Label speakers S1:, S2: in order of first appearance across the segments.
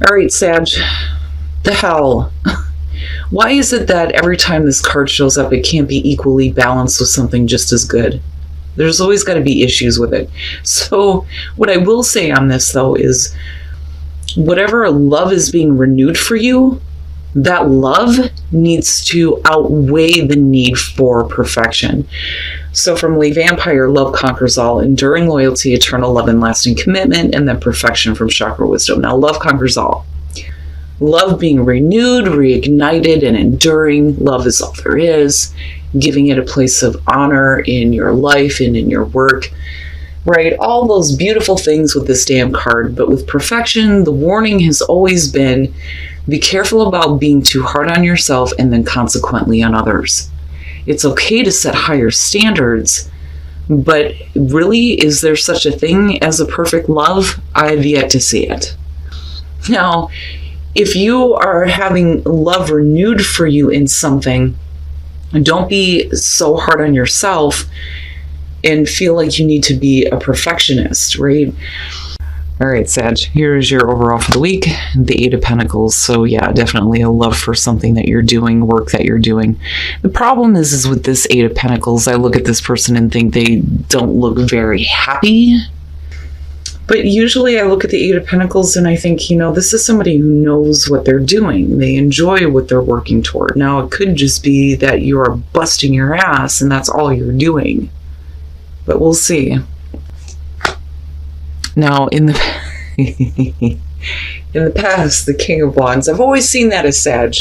S1: All right, Sag, the hell. Why is it that every time this card shows up, it can't be equally balanced with something just as good? There's always got to be issues with it. So what I will say on this, though, is whatever love is being renewed for you, that love needs to outweigh the need for perfection. So from Lee Vampire, love conquers all, enduring loyalty, eternal love and lasting commitment, and then perfection from Chakra Wisdom. Now, love conquers all. Love being renewed, reignited, and enduring. Love is all there is. Giving it a place of honor in your life and in your work. Right? All those beautiful things with this damn card. But with perfection, the warning has always been, be careful about being too hard on yourself and then consequently on others. It's okay to set higher standards, but really, is there such a thing as a perfect love? I've yet to see it. Now, if you are having love renewed for you in something, don't be so hard on yourself and feel like you need to be a perfectionist, right? All right, Sag, here's your overall for the week, the Eight of Pentacles. So yeah, definitely a love for something that you're doing, work that you're doing. The problem is with this Eight of Pentacles, I look at this person and think they don't look very happy. But usually I look at the Eight of Pentacles and I think, this is somebody who knows what they're doing. They enjoy what they're working toward. Now, it could just be that you are busting your ass and that's all you're doing. But we'll see. Now, in the past, the King of Wands, I've always seen that as Sag.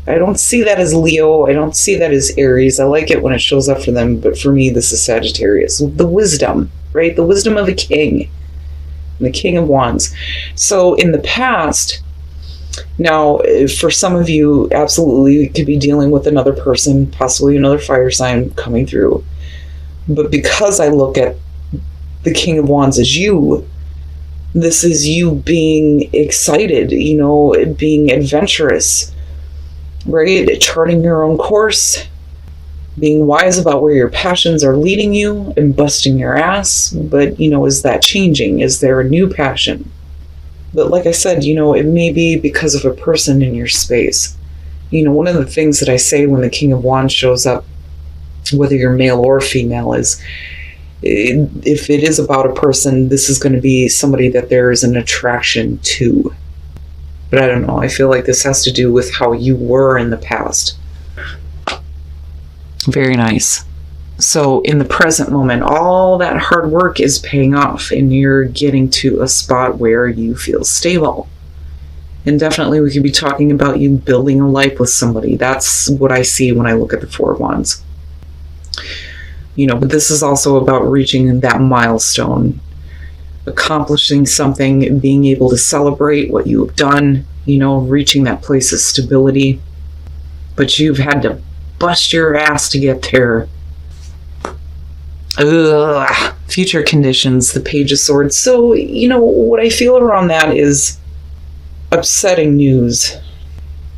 S1: I don't see that as Leo. I don't see that as Aries. I like it when it shows up for them, but for me, this is Sagittarius. The wisdom, right? The wisdom of a king. The King of Wands. So in the past, now for some of you, absolutely, you could be dealing with another person, possibly another fire sign coming through. But because I look at the King of Wands as you, this is you being excited, being adventurous, right? Charting your own course, being wise about where your passions are leading you and busting your ass. But, is that changing? Is there a new passion? But like I said, it may be because of a person in your space. One of the things that I say when the King of Wands shows up, whether you're male or female, is if it is about a person, this is going to be somebody that there is an attraction to. But I don't know. I feel like this has to do with how you were in the past. Very nice. So in the present moment, all that hard work is paying off and you're getting to a spot where you feel stable. And definitely we could be talking about you building a life with somebody. That's what I see when I look at the Four of Wands. But this is also about reaching that milestone, accomplishing something, being able to celebrate what you have done, reaching that place of stability. But you've had to bust your ass to get there. Future conditions, the Page of Swords. So, what I feel around that is upsetting news.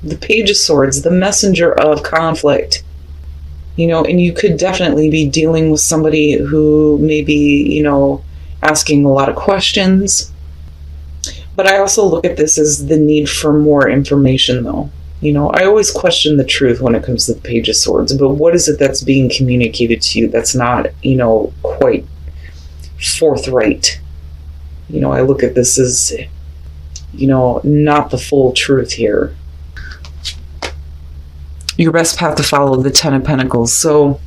S1: The Page of Swords, the messenger of conflict. And you could definitely be dealing with somebody who may be, asking a lot of questions. But I also look at this as the need for more information, though. I always question the truth when it comes to the Page of Swords, but what is it that's being communicated to you that's not, quite forthright? I look at this as, not the full truth here. Your best path to follow, the Ten of Pentacles. So,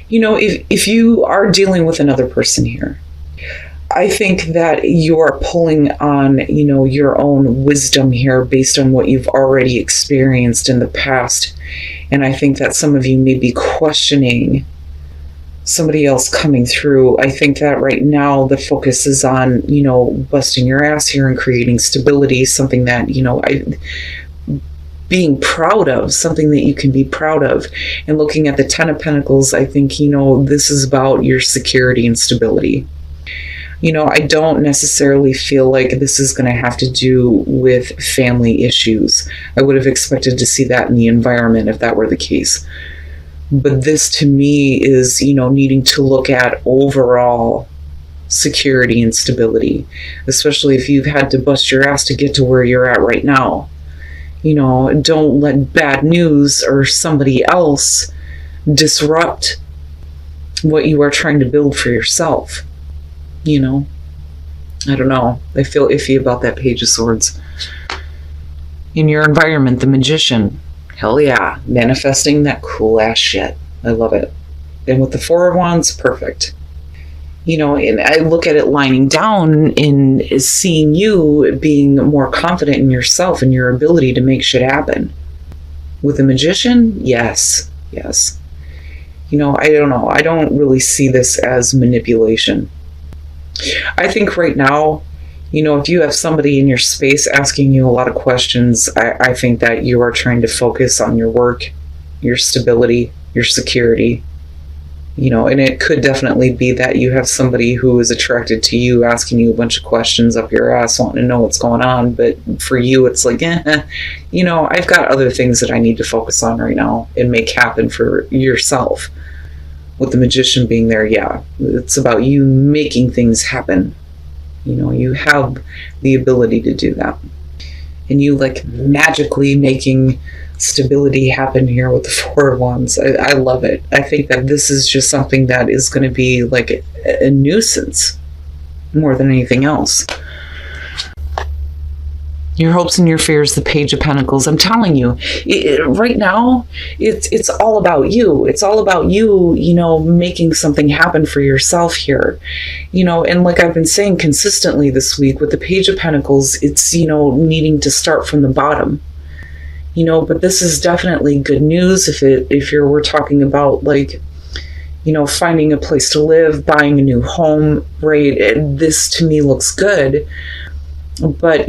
S1: if you are dealing with another person here, I think that you are pulling on, your own wisdom here based on what you've already experienced in the past. And I think that some of you may be questioning somebody else coming through. I think that right now the focus is on, busting your ass here and creating stability, something that, being proud of, something that you can be proud of. And looking at the Ten of Pentacles, I think, this is about your security and stability. I don't necessarily feel like this is going to have to do with family issues. I would have expected to see that in the environment if that were the case. But this to me is, needing to look at overall security and stability, especially if you've had to bust your ass to get to where you're at right now. Don't let bad news or somebody else disrupt what you are trying to build for yourself. I don't know. I feel iffy about that Page of Swords. In your environment, the Magician. Hell yeah. Manifesting that cool ass shit. I love it. And with the Four of Wands, perfect. And I look at it lining down in seeing you being more confident in yourself and your ability to make shit happen. With the Magician, yes. I don't know. I don't really see this as manipulation. I think right now, if you have somebody in your space asking you a lot of questions, I think that you are trying to focus on your work, your stability, your security. And it could definitely be that you have somebody who is attracted to you asking you a bunch of questions up your ass, wanting to know what's going on. But for you, it's like, I've got other things that I need to focus on right now and make happen for yourself. With the Magician being there, yeah, it's about you making things happen. You have the ability to do that. And you magically making stability happen here with the Four of Wands. I love it. I think that this is just something that is going to be a nuisance more than anything else. Your hopes and your fears, the Page of Pentacles. I'm telling you, right now, it's all about you. It's all about you, making something happen for yourself here. And like I've been saying consistently this week with the Page of Pentacles, it's, needing to start from the bottom. But this is definitely good news we're talking about finding a place to live, buying a new home, right? This to me looks good. But,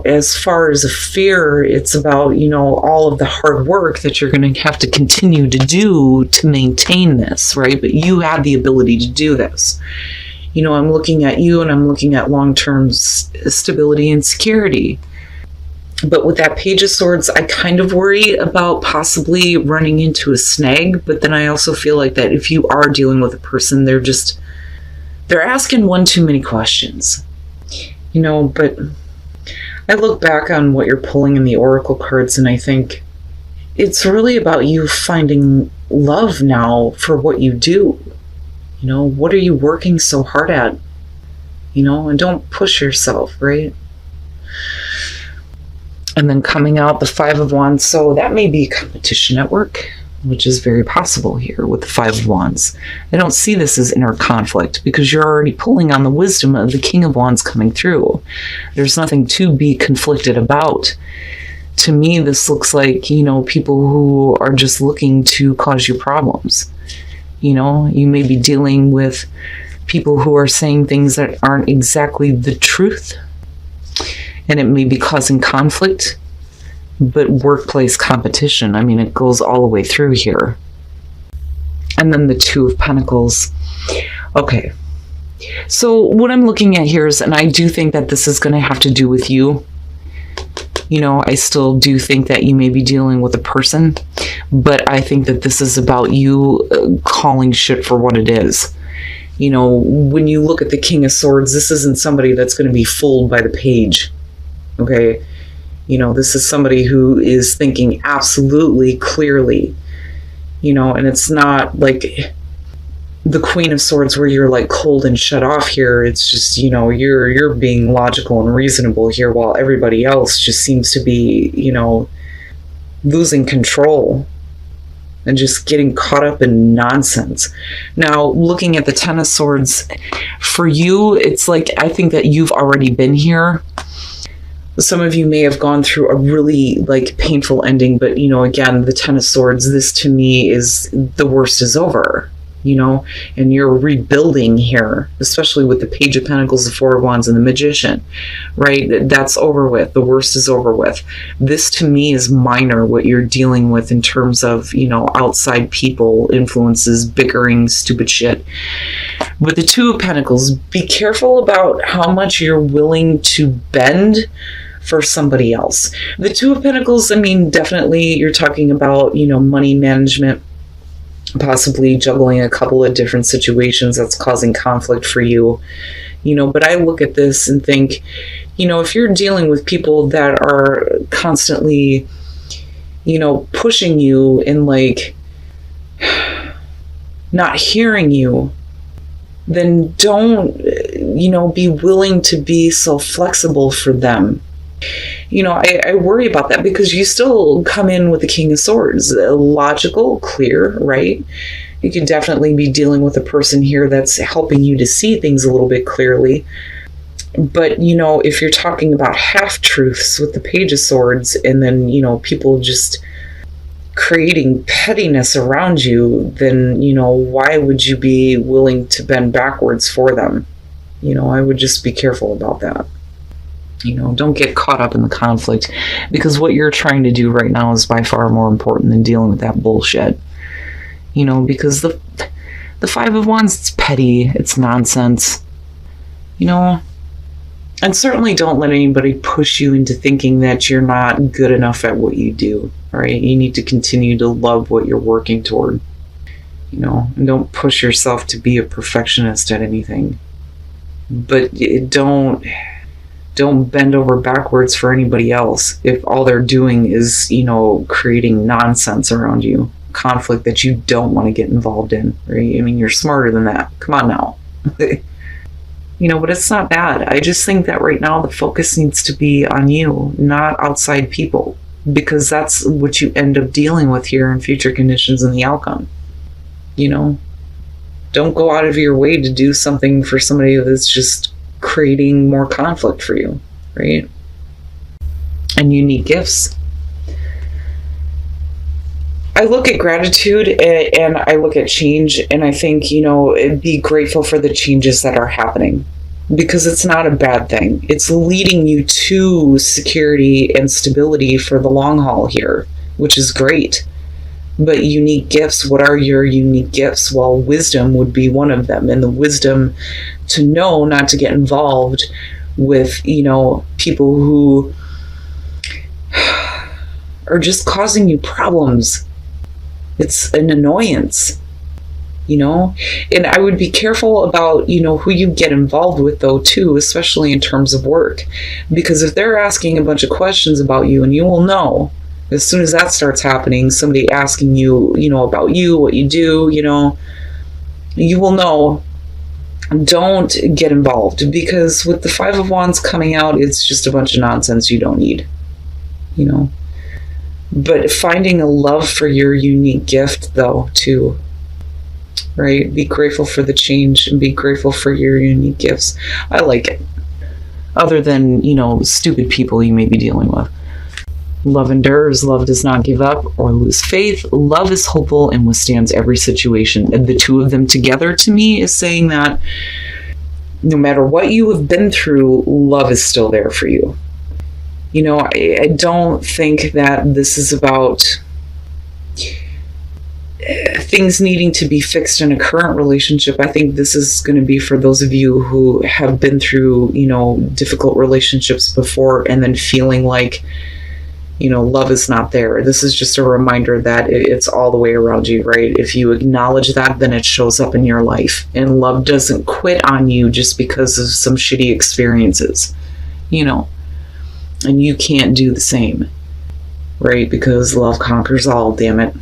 S1: as far as a fear, it's about, all of the hard work that you're going to have to continue to do to maintain this, right? But you have the ability to do this. I'm looking at you and I'm looking at long-term stability and security. But with that Page of Swords, I kind of worry about possibly running into a snag. But then I also feel like that if you are dealing with a person, they're asking one too many questions. But I look back on what you're pulling in the Oracle cards and I think it's really about you finding love now for what you do. What are you working so hard at? And don't push yourself, right? And then coming out the Five of Wands. So that may be competition at work, which is very possible here with the Five of Wands. I don't see this as inner conflict because you're already pulling on the wisdom of the King of Wands coming through. There's nothing to be conflicted about. To me, this looks like, people who are just looking to cause you problems. You may be dealing with people who are saying things that aren't exactly the truth. And it may be causing conflict. But workplace competition, it goes all the way through here. And then the Two of Pentacles. Okay. So what I'm looking at here is, and I do think that this is going to have to do with you. I still do think that you may be dealing with a person, but I think that this is about you calling shit for what it is. When you look at the King of Swords, this isn't somebody that's going to be fooled by the page. Okay? This is somebody who is thinking absolutely clearly, and it's not like the Queen of Swords where you're cold and shut off here. It's just, you're being logical and reasonable here while everybody else just seems to be, losing control and just getting caught up in nonsense. Now, looking at the Ten of Swords, for you, it's I think that you've already been here. Some of you may have gone through a really painful ending, but again, the Ten of Swords, this to me is the worst is over, and you're rebuilding here, especially with the Page of Pentacles, the Four of Wands, and the Magician, right? That's over with. The worst is over with. This to me is minor, what you're dealing with in terms of, outside people, influences, bickering, stupid shit. With the Two of Pentacles, be careful about how much you're willing to bend for somebody else. The Two of Pentacles, definitely you're talking about, money management, possibly juggling a couple of different situations that's causing conflict for you. But I look at this and think, if you're dealing with people that are constantly, pushing you and like not hearing you, then don't, be willing to be so flexible for them. I worry about that because you still come in with the King of Swords, logical, clear, right? You could definitely be dealing with a person here that's helping you to see things a little bit clearly. But, if you're talking about half-truths with the Page of Swords and then, people just creating pettiness around you, then, why would you be willing to bend backwards for them? I would just be careful about that. Don't get caught up in the conflict, because what you're trying to do right now is by far more important than dealing with that bullshit. Because the Five of Wands, it's petty, it's nonsense. And certainly don't let anybody push you into thinking that you're not good enough at what you do, right? You need to continue to love what you're working toward, and don't push yourself to be a perfectionist at anything. But don't bend over backwards for anybody else if all they're doing is, creating nonsense around you, conflict that you don't want to get involved in, right? I mean, you're smarter than that. Come on now. But it's not bad. I just think that right now the focus needs to be on you, not outside people, because that's what you end up dealing with here in future conditions and the outcome. Don't go out of your way to do something for somebody that's just creating more conflict for you, right? And unique gifts. I look at gratitude and I look at change, and I think, be grateful for the changes that are happening, because it's not a bad thing. It's leading you to security and stability for the long haul here, which is great. But unique gifts, what are your unique gifts? Well, wisdom would be one of them, and the wisdom to know not to get involved with, people who are just causing you problems. It's an annoyance, and I would be careful about, who you get involved with though too, especially in terms of work, because if they're asking a bunch of questions about you, and you will know as soon as that starts happening, somebody asking you, about you, what you do, you will know. Don't get involved, because with the Five of Wands coming out, it's just a bunch of nonsense you don't need, But finding a love for your unique gift, though, too, right? Be grateful for the change and be grateful for your unique gifts. I like it. Other than, stupid people you may be dealing with. Love endures, love does not give up or lose faith. Love is hopeful and withstands every situation. And the two of them together, to me, is saying that no matter what you have been through, love is still there for you. I don't think that this is about things needing to be fixed in a current relationship. I think this is going to be for those of you who have been through, difficult relationships before and then feeling like, love is not there. This is just a reminder that it's all the way around you, right? If you acknowledge that, then it shows up in your life. And love doesn't quit on you just because of some shitty experiences, And you can't do the same, right? Because love conquers all, damn it.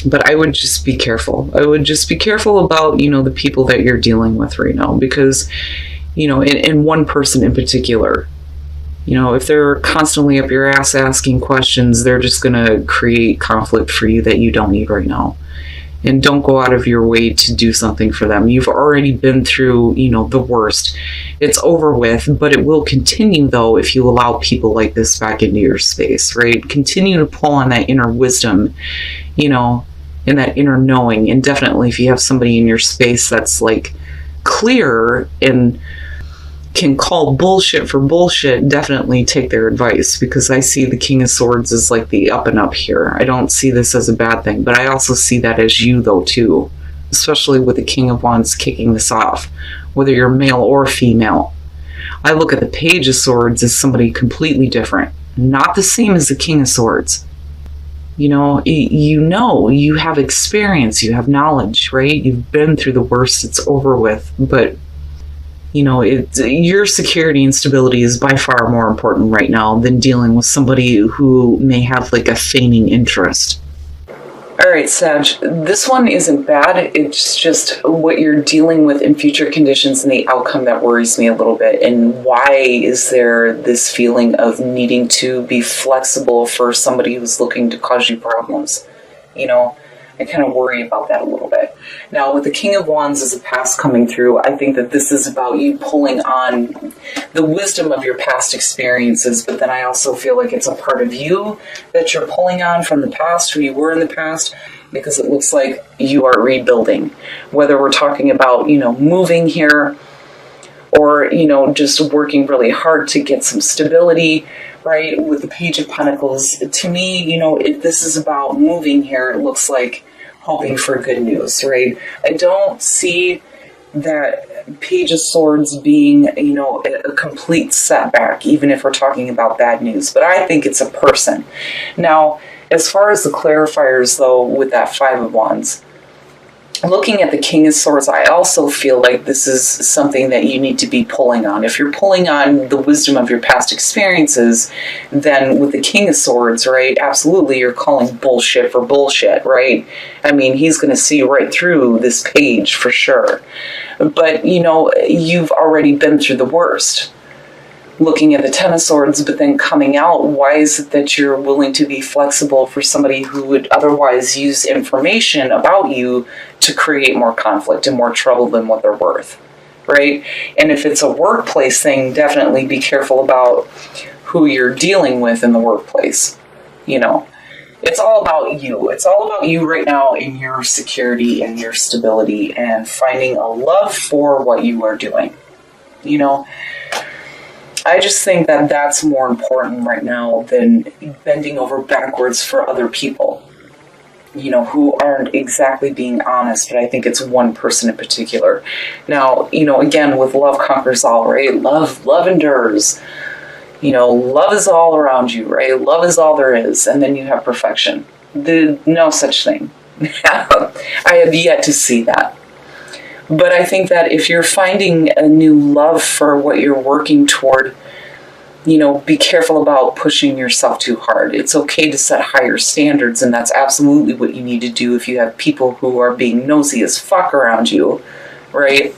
S1: But I would just be careful. I would just be careful about, the people that you're dealing with right now. Because, in one person in particular, if they're constantly up your ass asking questions, they're just going to create conflict for you that you don't need right now. And don't go out of your way to do something for them. You've already been through, the worst. It's over with, but it will continue, though, if you allow people like this back into your space, right? Continue to pull on that inner wisdom, and that inner knowing. And definitely if you have somebody in your space that's like clear and can call bullshit for bullshit, definitely take their advice, because I see the King of Swords as like the up and up here. I don't see this as a bad thing, but I also see that as you though too, especially with the King of Wands kicking this off, whether you're male or female. I look at the Page of Swords as somebody completely different, not the same as the King of Swords. You have experience, you have knowledge, right? You've been through the worst, it's over with. But your security and stability is by far more important right now than dealing with somebody who may have like a feigning interest. All right, Sag, this one isn't bad. It's just what you're dealing with in future conditions and the outcome that worries me a little bit. And why is there this feeling of needing to be flexible for somebody who's looking to cause you problems? I kind of worry about that a little bit. Now, with the King of Wands as a past coming through, I think that this is about you pulling on the wisdom of your past experiences, but then I also feel like it's a part of you that you're pulling on from the past, who you were in the past, because it looks like you are rebuilding. Whether we're talking about, moving here, or, just working really hard to get some stability, right? With the Page of Pentacles, to me, if this is about moving here, it looks like hoping for good news, right? I don't see that Page of Swords being, a complete setback, even if we're talking about bad news. But I think it's a person. Now, as far as the clarifiers, though, with that Five of Wands, looking at the King of Swords, I also feel like this is something that you need to be pulling on. If you're pulling on the wisdom of your past experiences, then with the King of Swords, right, absolutely you're calling bullshit for bullshit, right? I mean, he's going to see right through this page for sure. But, you've already been through the worst. Looking at the Ten of Swords, but then coming out, why is it that you're willing to be flexible for somebody who would otherwise use information about you to create more conflict and more trouble than what they're worth, right? And if it's a workplace thing, definitely be careful about who you're dealing with in the workplace. It's all about you. It's all about you right now in your security and your stability and finding a love for what you are doing, I just think that that's more important right now than bending over backwards for other people, who aren't exactly being honest, but I think it's one person in particular. Now, again, with love conquers all, right? Love endures. Love is all around you, right? Love is all there is. And then you have perfection. No such thing. I have yet to see that. But I think that if you're finding a new love for what you're working toward, be careful about pushing yourself too hard. It's okay to set higher standards, and that's absolutely what you need to do if you have people who are being nosy as fuck around you, right?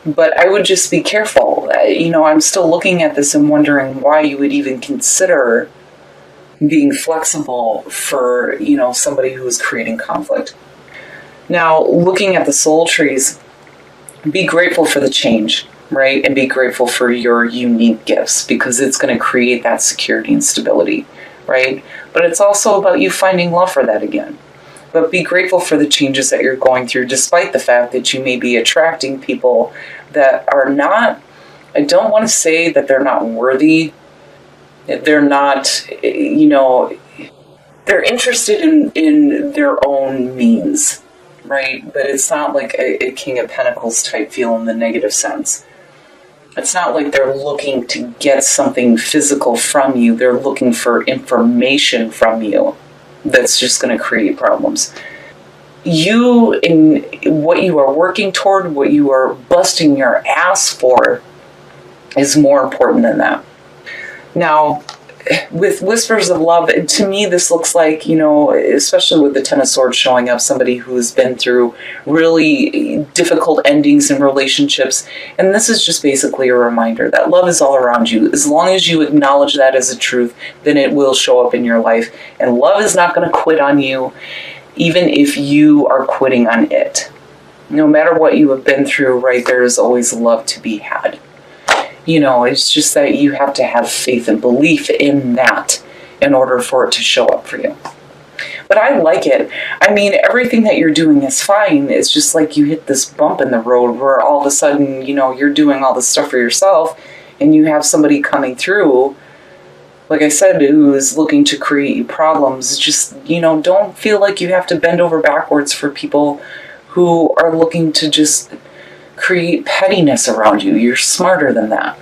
S1: But I would just be careful. I'm still looking at this and wondering why you would even consider being flexible for, somebody who is creating conflict. Now, looking at the soul trees, be grateful for the change, right? And be grateful for your unique gifts, because it's going to create that security and stability, right? But it's also about you finding love for that again. But be grateful for the changes that you're going through, despite the fact that you may be attracting people that are not, I don't want to say that they're not worthy. They're not, they're interested in their own means, right? But it's not like a King of Pentacles type feel in the negative sense. It's not like they're looking to get something physical from you. They're looking for information from you that's just going to create problems. You, in what you are working toward, what you are busting your ass for, is more important than that. Now, with Whispers of Love, to me this looks like, especially with the Ten of Swords showing up, somebody who's been through really difficult endings in relationships. And this is just basically a reminder that love is all around you. As long as you acknowledge that as a truth, then it will show up in your life. And love is not going to quit on you, even if you are quitting on it. No matter what you have been through, right, there is always love to be had. It's just that you have to have faith and belief in that in order for it to show up for you. But I like it. I mean, everything that you're doing is fine. It's just like you hit this bump in the road where all of a sudden, you're doing all this stuff for yourself and you have somebody coming through, like I said, who is looking to create you problems. Just, don't feel like you have to bend over backwards for people who are looking to just create pettiness around you. You're smarter than that.